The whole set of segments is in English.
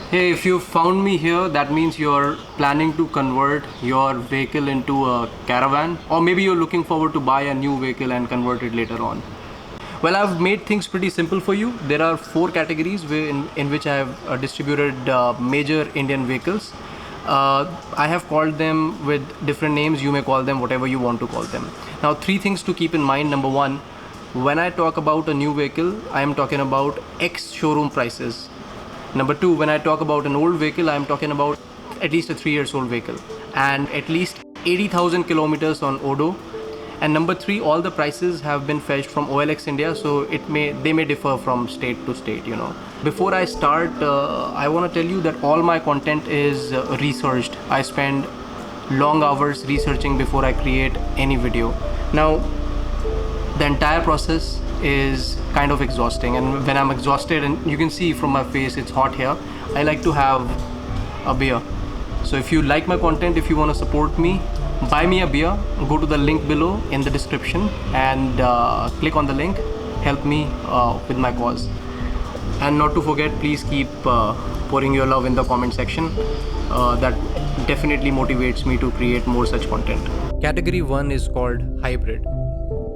Hey, if you found me here, that means you're planning to convert your vehicle into a caravan, or maybe you're looking forward to buy a new vehicle and convert it later on. Well, I've made things pretty simple for you. There are four categories in which I have distributed major Indian vehicles. I have called them with different names. You may call them whatever you want to call them. Now, three things to keep in mind. Number one, when I talk about a new vehicle, I am talking about ex showroom prices. Number two, when I talk about an old vehicle, I'm talking about at least a 3 years old vehicle and at least 80,000 kilometers on Odo. And number three, all the prices have been fetched from OLX India, so they may differ from state to state. Before I start, I want to tell you that all my content is researched. I spend long hours researching before I create any video. Now, the entire process is kind of exhausting, and when I'm exhausted, and you can see from my face it's hot here, I like to have a beer. So if you like my content, if you want to support me, buy me a beer. Go to the link below in the description and click on the link. Help me with my cause. And not to forget, please keep pouring your love in the comment section. That definitely motivates me to create more such content. Category 1 is called hybrid.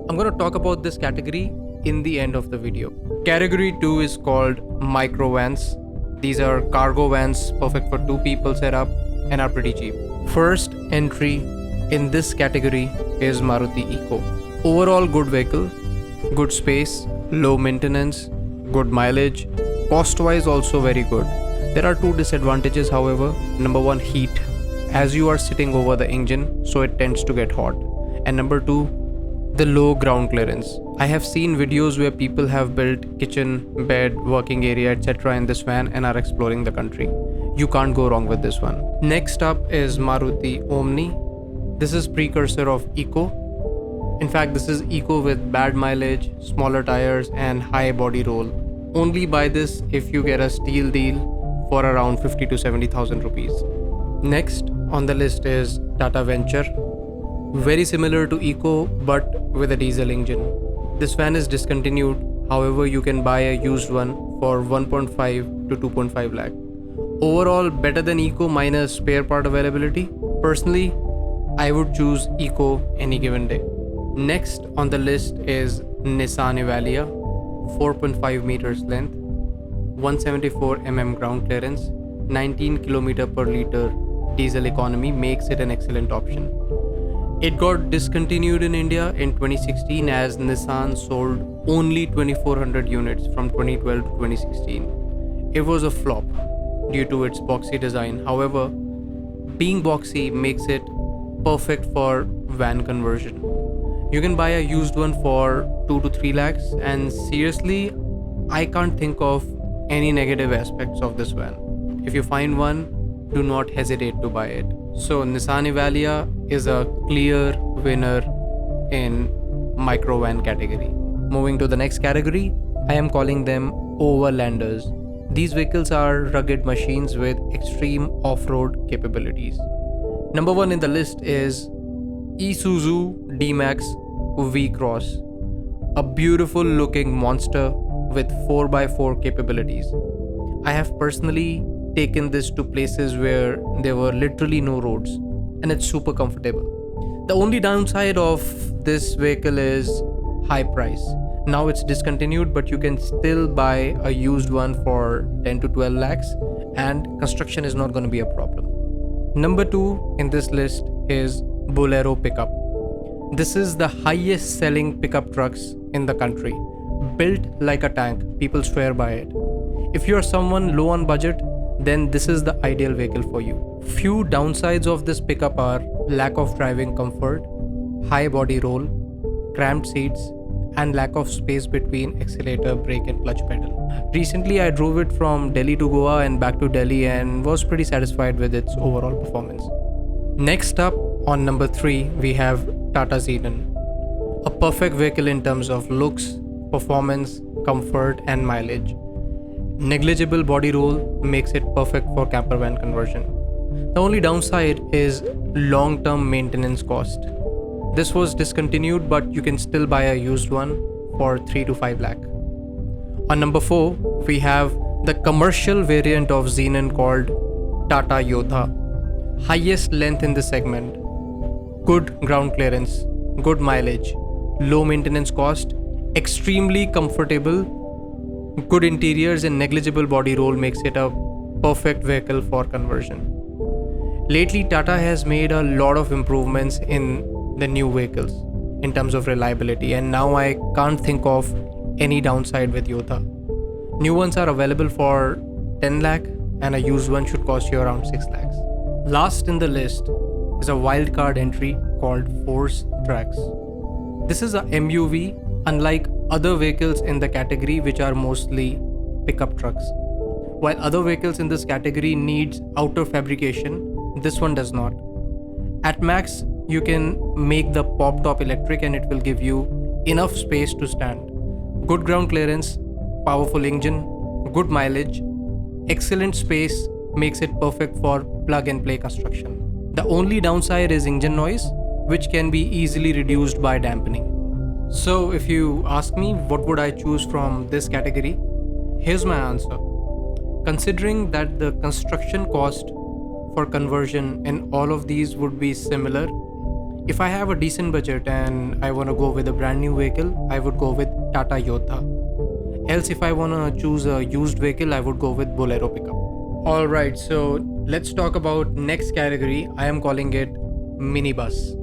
I'm going to talk about this category in the end of the video. Category 2 is called micro vans. These are cargo vans perfect for 2 people setup and are pretty cheap. First entry in this category is Maruti Eco. Overall good vehicle, good space, low maintenance, good mileage, cost wise also very good. There are 2 disadvantages however. Number 1, heat, as you are sitting over the engine, so it tends to get hot. And number 2, the low ground clearance. I have seen videos where people have built kitchen, bed, working area, etc. in this van and are exploring the country. You can't go wrong with this one. Next up is Maruti Omni. This is precursor of Eco. In fact, this is Eco with bad mileage, smaller tires and high body roll. Only buy this if you get a steal deal for around 50 to 70,000 rupees. Next on the list is Tata Venture. Very similar to Eco but with a diesel engine. This van is discontinued, however you can buy a used one for 1.5 to 2.5 lakh. Overall better than Eco minus spare part availability. Personally, I would choose Eco any given day. Next on the list is Nissan Evalia, 4.5 meters length, 174 mm ground clearance, 19 km per liter diesel economy makes it an excellent option. It got discontinued in India in 2016 as Nissan sold only 2400 units from 2012 to 2016. It was a flop due to its boxy design. However, being boxy makes it perfect for van conversion. You can buy a used one for 2 to 3 lakhs, and seriously, I can't think of any negative aspects of this van. If you find one, do not hesitate to buy it. So Nissan Evalia is a clear winner in micro van category. Moving to the next category, I am calling them overlanders. These vehicles are rugged machines with extreme off-road capabilities. Number 1 in the list is Isuzu D-Max V-Cross, a beautiful looking monster with 4x4 capabilities. I have personally taken this to places where there were literally no roads, and it's super comfortable. The only downside of this vehicle is high price. Now it's discontinued, but you can still buy a used one for 10 to 12 lakhs and construction is not going to be a problem. Number 2 in this list is Bolero pickup. This is the highest selling pickup trucks in the country. Built like a tank, people swear by it. If you are someone low on budget, then this is the ideal vehicle for you. Few downsides of this pickup are lack of driving comfort, high body roll, cramped seats, and lack of space between accelerator, brake and clutch pedal. Recently I drove it from Delhi to Goa and back to Delhi and was pretty satisfied with its overall performance. Next up on number 3 we have Tata Xenon. A perfect vehicle in terms of looks, performance, comfort and mileage. Negligible body roll makes it perfect for camper van conversion. The only downside is long-term maintenance cost. This was discontinued, but you can still buy a used one for 3 to 5 lakh. On number 4, we have The commercial variant of Xenon called Tata Yodha. Highest length in the segment, good ground clearance, good mileage, low maintenance cost, extremely comfortable, good interiors and negligible body roll makes it a perfect vehicle for conversion. Lately, Tata has made a lot of improvements in the new vehicles in terms of reliability, and now I can't think of any downside with Yodha. New ones are available for 10 lakh and a used one should cost you around 6 lakhs. Last in the list is a wildcard entry called Force Trax. This is a MUV, unlike other vehicles in the category which are mostly pickup trucks. While other vehicles in this category needs outer fabrication, this one does not. At max, you can make the pop top electric and it will give you enough space to stand. Good ground clearance, powerful engine, good mileage, excellent space makes it perfect for plug and play construction. The only downside is engine noise, which can be easily reduced by dampening. So if you ask me what would I choose from this category, here's my answer. Considering that the construction cost for conversion in all of these would be similar, if I have a decent budget and I want to go with a brand new vehicle, I would go with Tata Yodha. Else if I want to choose a used vehicle, I would go with Bolero pickup. Alright, so let's talk about next category. I am calling it minibus.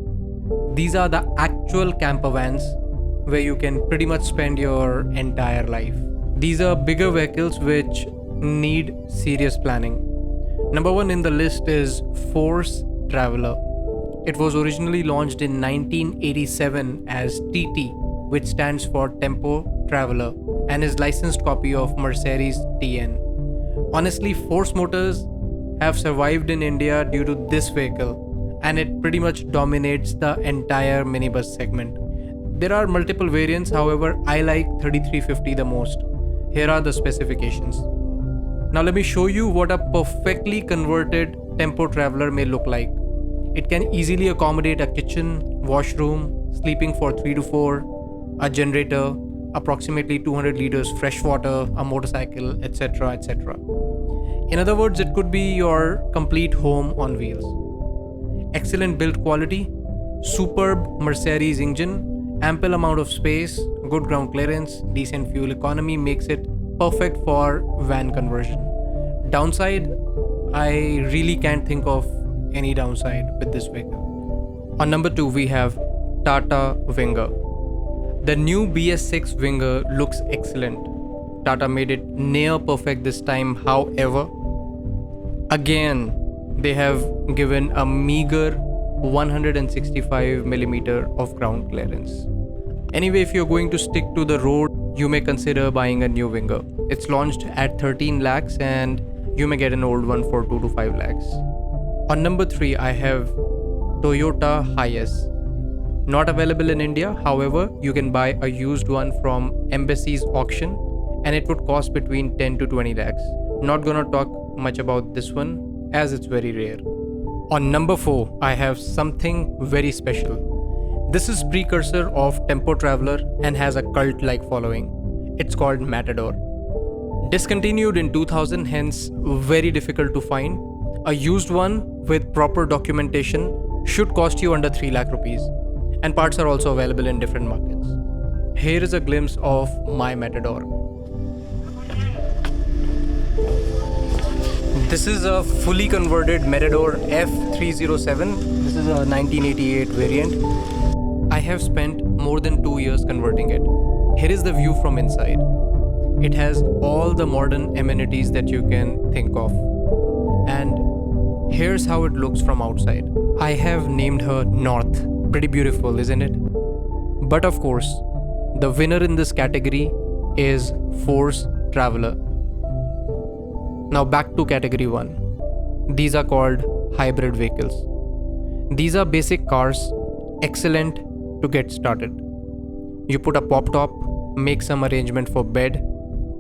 These are the actual camper vans where you can pretty much spend your entire life. These are bigger vehicles which need serious planning. Number one in the list is Force Traveler. It was originally launched in 1987 as TT, which stands for Tempo Traveler, and is licensed copy of Mercedes TN. Honestly, Force Motors have survived in India due to this vehicle, and it pretty much dominates the entire minibus segment. There are multiple variants, however, I like 3350 the most. Here are the specifications. Now let me show you what a perfectly converted Tempo Traveler may look like. It can easily accommodate a kitchen, washroom, sleeping for 3 to 4, a generator, approximately 200 liters fresh water, a motorcycle, etc. etc. In other words, it could be your complete home on wheels. Excellent build quality, superb Mercedes engine, ample amount of space, good ground clearance, decent fuel economy makes it perfect for van conversion. Downside, I really can't think of any downside with this vehicle. On number 2, we have Tata Winger. The new BS6 Winger looks excellent. Tata made it near perfect this time, however, again, they have given a meager 165mm of ground clearance. Anyway, if you're going to stick to the road, you may consider buying a new Winger. It's launched at 13 lakhs and you may get an old one for 2 to 5 lakhs. On number 3, I have Toyota Hiace. Not available in India, however, you can buy a used one from Embassy's auction and it would cost between 10 to 20 lakhs. Not gonna talk much about this one as it's very rare. On number 4, I have something very special. This is precursor of Tempo Traveler and has a cult-like following. It's called Matador. Discontinued in 2000, hence very difficult to find. A used one with proper documentation should cost you under 3 lakh rupees. And parts are also available in different markets. Here is a glimpse of my Matador. This is a fully converted Matador F307. This is a 1988 variant. I have spent more than 2 years converting it. Here is the view from inside. It has all the modern amenities that you can think of. And here's how it looks from outside. I have named her North. Pretty beautiful, isn't it? But of course, the winner in this category is Force Traveler. Now back to category 1. These are called hybrid vehicles. These are basic cars, excellent to get started. You put a pop top, make some arrangement for bed,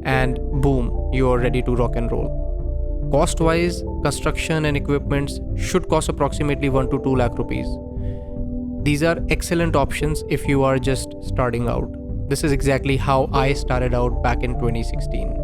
and boom, you are ready to rock and roll. Cost wise, construction and equipments should cost approximately 1 to 2 lakh rupees. These are excellent options if you are just starting out. This is exactly how I started out back in 2016.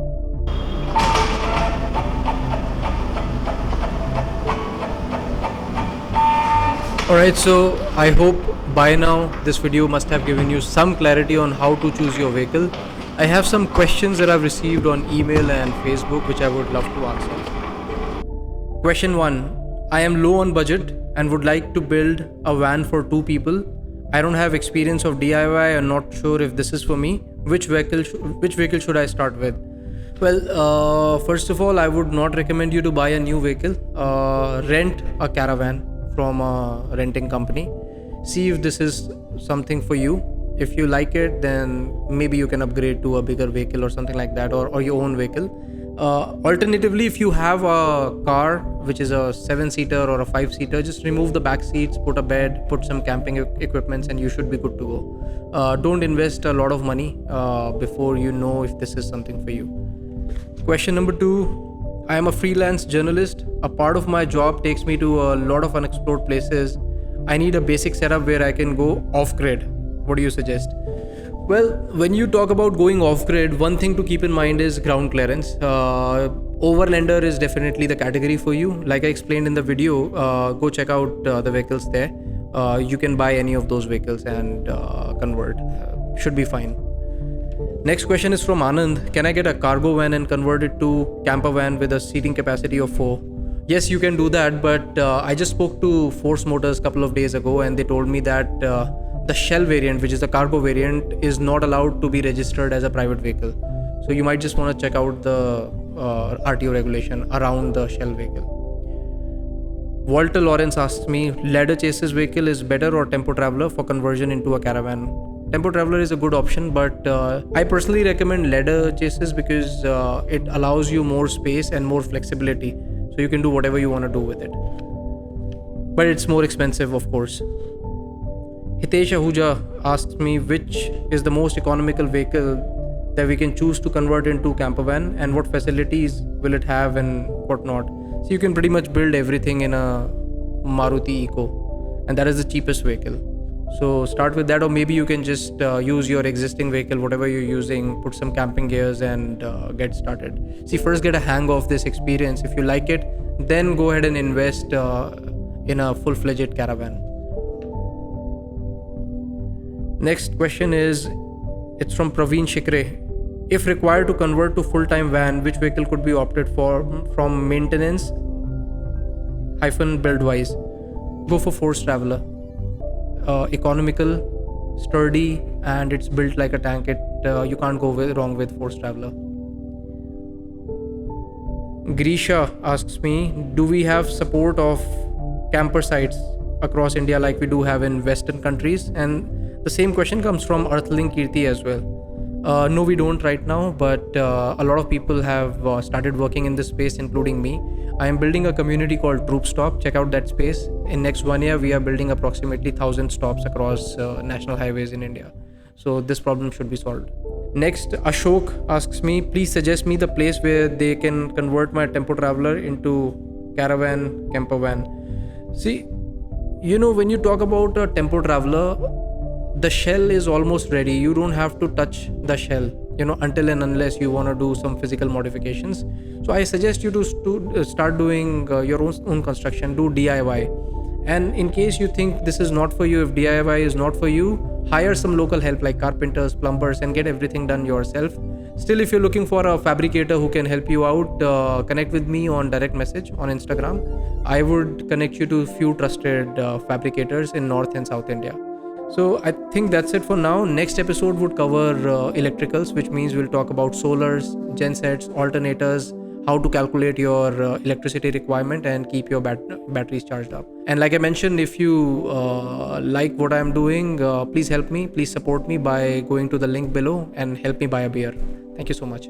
Alright, so I hope by now this video must have given you some clarity on how to choose your vehicle. I have some questions that I've received on email and Facebook which I would love to answer. Question 1. I am low on budget and would like to build a van for 2 people. I don't have experience of DIY and not sure if this is for me. Which vehicle should I start with? Well, first of all, I would not recommend you to buy a new vehicle. Rent a caravan from a renting company. See if this is something for you. If you like it, then maybe you can upgrade to a bigger vehicle or something like that, or your own vehicle. Alternatively, if you have a car which is a 7-seater or a 5-seater, just remove the back seats, put a bed, put some camping equipments, and you should be good to go. Don't invest a lot of money before you know if this is something for you. Question number 2. I am a freelance journalist. A part of my job takes me to a lot of unexplored places. I need a basic setup where I can go off grid. What do you suggest? Well, when you talk about going off grid, one thing to keep in mind is ground clearance. Overlander is definitely the category for you. Like I explained in the video, go check out the vehicles there. You can buy any of those vehicles and convert. Should be fine. Next question is from Anand. Can I get a cargo van and convert it to camper van with a seating capacity of 4? Yes, you can do that, but I just spoke to Force Motors a couple of days ago and they told me that the Shell variant, which is the cargo variant, is not allowed to be registered as a private vehicle. So you might just want to check out the RTO regulation around the Shell vehicle. Walter Lawrence asks me, ladder chases vehicle is better or tempo traveler for conversion into a caravan? Tempo traveler is a good option, but I personally recommend ladder chases because it allows you more space and more flexibility, so you can do whatever you want to do with it. But it's more expensive, of course. Hitesh Ahuja asks me which is the most economical vehicle that we can choose to convert into camper van and what facilities will it have and whatnot. So you can pretty much build everything in a Maruti Eco, and that is the cheapest vehicle. So start with that, or maybe you can just use your existing vehicle, whatever you're using, put some camping gears and get started. See, first get a hang of this experience. If you like it, then go ahead and invest in a full-fledged caravan. Next question is, it's from Praveen Shikre. If required to convert to full-time van, which vehicle could be opted for from maintenance build wise? Go for Force Traveler. Economical, sturdy, and it's built like a tank. You can't go wrong with Force Traveler. Grisha asks me, do we have support of camper sites across India like we do have in Western countries? And the same question comes from Earthling Kirti as well. No, we don't right now, but a lot of people have started working in this space, including me. I am building a community called Troop Stop. Check out that space. In next 1 year, we are building approximately 1,000 stops across national highways in India. So this problem should be solved. Next, Ashok asks me, please suggest me the place where they can convert my tempo traveler into caravan, camper van. See, when you talk about a tempo traveler, the shell is almost ready. You don't have to touch the shell, until and unless you want to do some physical modifications. So I suggest you to start doing your own construction, do DIY. And in case you think this is not for you, if DIY is not for you, hire some local help like carpenters, plumbers, and get everything done yourself. Still, if you're looking for a fabricator who can help you out, connect with me on direct message on Instagram. I would connect you to a few trusted fabricators in North and South India. So I think that's it for now. Next episode would cover electricals, which means we'll talk about solars, gensets, alternators, how to calculate your electricity requirement and keep your batteries charged up. And like I mentioned, if you like what I'm doing, please help me, please support me by going to the link below and help me buy a beer. Thank you so much.